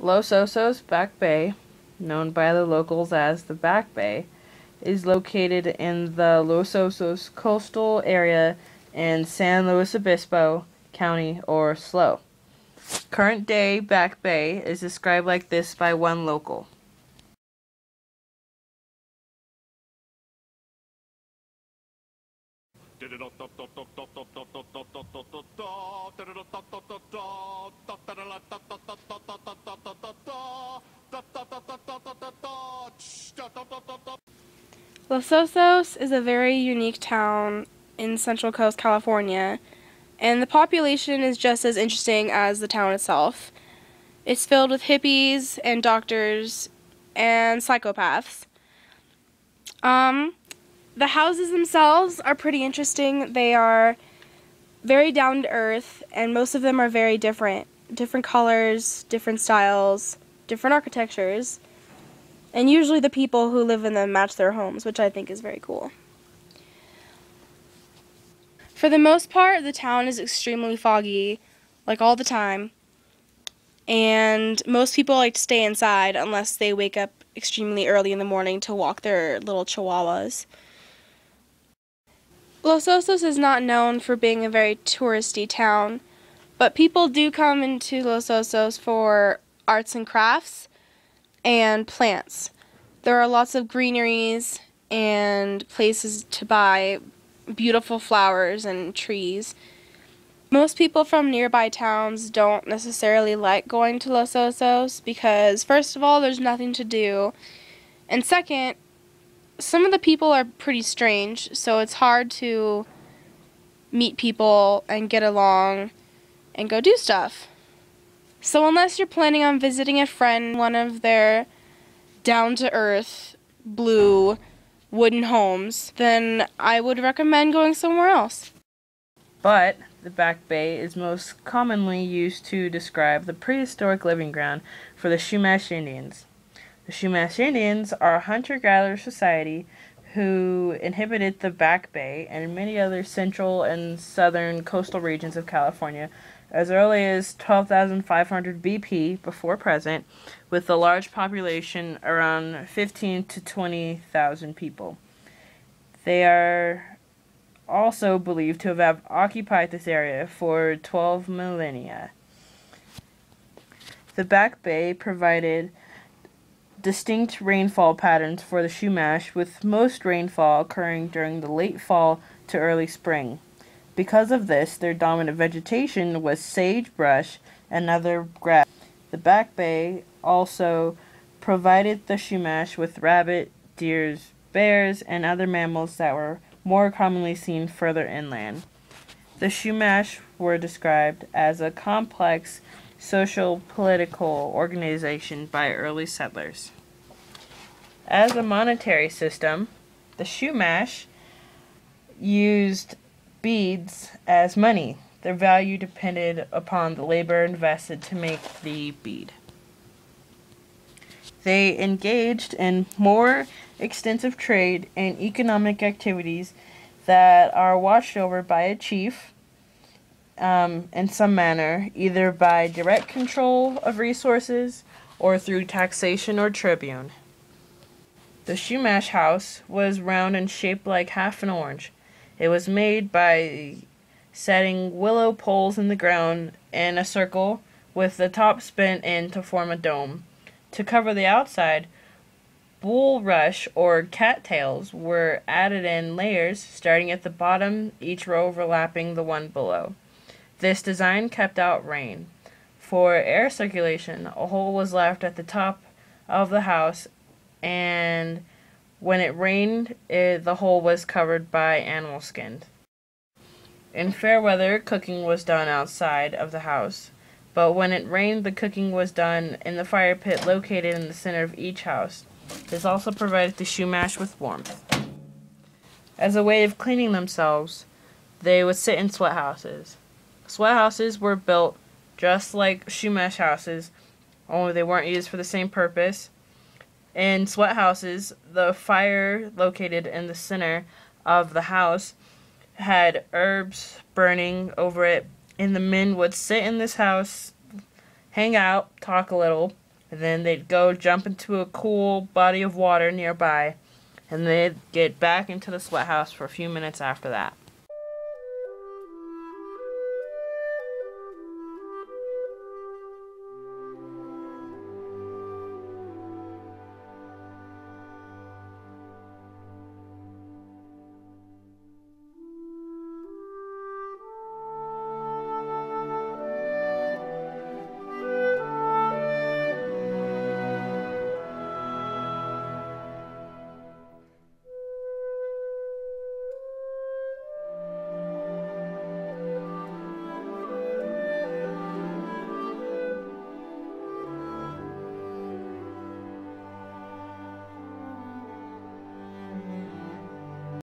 Los Osos Back Bay, known by the locals as the Back Bay, is located in the Los Osos coastal area in San Luis Obispo County, or SLO. Current day Back Bay is described like this by one local. Los Osos is a very unique town in Central Coast, California, and the population is just as interesting as the town itself. It's filled with hippies and doctors and psychopaths. The houses themselves are pretty interesting. They are very down to earth, and most of them are very different. Different colors, different styles, different architectures. And usually the people who live in them match their homes, which I think is very cool. For the most part, the town is extremely foggy, like all the time. And most people like to stay inside unless they wake up extremely early in the morning to walk their little chihuahuas. Los Osos is not known for being a very touristy town, but people do come into Los Osos for arts and crafts and plants. There are lots of greeneries and places to buy beautiful flowers and trees. Most people from nearby towns don't necessarily like going to Los Osos because, first of all, there's nothing to do, and second, some of the people are pretty strange, so it's hard to meet people and get along and go do stuff. So unless you're planning on visiting a friend in one of their down-to-earth, blue, wooden homes, then I would recommend going somewhere else. But the Back Bay is most commonly used to describe the prehistoric living ground for the Chumash Indians. The Chumash Indians are a hunter-gatherer society who inhabited the Back Bay and many other central and southern coastal regions of California as early as 12,500 BP before present, with a large population around 15 to 20,000 people. They are also believed to have occupied this area for 12 millennia. The Back Bay provided distinct rainfall patterns for the Chumash, with most rainfall occurring during the late fall to early spring. Because of this, their dominant vegetation was sagebrush and other grass. The Back Bay also provided the Chumash with rabbit, deer, bears, and other mammals that were more commonly seen further inland. The Chumash were described as a complex social-political organization by early settlers. As a monetary system, the Chumash used beads as money. Their value depended upon the labor invested to make the bead. They engaged in more extensive trade and economic activities that are watched over by a chief in some manner, either by direct control of resources or through taxation or tribune. The Chumash house was round and shaped like half an orange. It was made by setting willow poles in the ground in a circle with the top spent in to form a dome. To cover the outside, bulrush or cattails were added in layers starting at the bottom, each row overlapping the one below. This design kept out rain. For air circulation, a hole was left at the top of the house, and when it rained, the hole was covered by animal skins. In fair weather, cooking was done outside of the house, but when it rained, the cooking was done in the fire pit located in the center of each house. This also provided the Chumash with warmth. As a way of cleaning themselves, they would sit in sweat houses. Sweat houses were built just like Chumash houses, only they weren't used for the same purpose. In sweat houses, the fire located in the center of the house had herbs burning over it, and the men would sit in this house, hang out, talk a little, and then they'd go jump into a cool body of water nearby, and they'd get back into the sweat house for a few minutes after that.